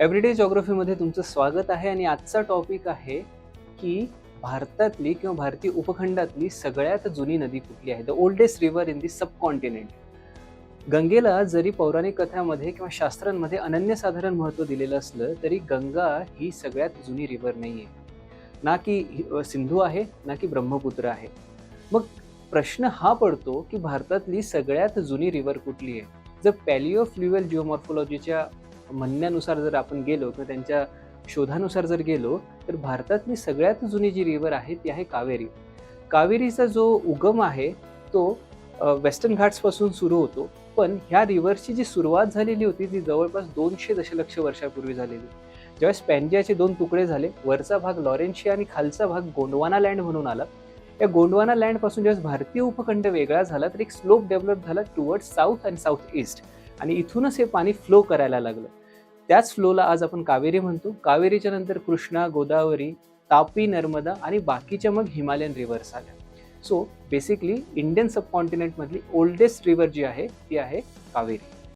Everyday जिओग्राफीमध्ये तुमचं स्वागत आहे आणि आजचा टॉपिक आहे की भारतातली किंवा भारतीय उपखंडातली सगळ्यात जुनी नदी कुठली आहे. The oldest river in the subcontinent. गंगेला जरी पौराणिक कथांमध्ये किंवा शास्त्रांमध्ये अनन्यसाधारण महत्त्व दिलेलं असलं तरी गंगा ही सगळ्यात जुनी रिव्हर नाहीये. ना की सिंधू आहे, ना की ब्रह्मपुत्र आहे. मग प्रश्न हा पडतो की भारतातली सगळ्यात जुनी रिव्हर कुठली आहे. जर पॅलिओ फ्ल्युअल जिओमॉर्फोलॉजीच्या म्हणण्यानुसार जर आपण गेलो किंवा त्यांच्या शोधानुसार जर गेलो तर भारतातली सगळ्यात जुनी जी रिव्हर आहे ती आहे कावेरी. कावेरीचा जो उगम आहे तो वेस्टर्न घाट्सपासून सुरू होतो, पण ह्या रिव्हरची जी सुरुवात झालेली होती ती जवळपास 200 दशलक्ष वर्षापूर्वी झालेली. ज्यावेळेस पॅन्जियाचे 2 तुकडे झाले, वरचा भाग लॉरेन्शिया आणि खालचा भाग गोंडवाना लँड म्हणून आला. या गोंडवाना लँडपासून ज्यावेळेस भारतीय उपखंड वेगळा झाला तर एक स्लोप डेव्हलप झाला टुवर्ड्स साऊथ आणि साऊथ ईस्ट आणि इथूनच हे पाणी फ्लो करायला लागलं. त्याच फ्लोला आज आपण कावेरी म्हणतो. कावेरीच्या नंतर कृष्णा, गोदावरी, तापी, नर्मदा आणि बाकीच्या मग हिमालयन रिव्हर्स आल्या. सो बेसिकली इंडियन सबकॉन्टिनेंटमधली ओल्डेस्ट रिव्हर जी आहे ती आहे कावेरी.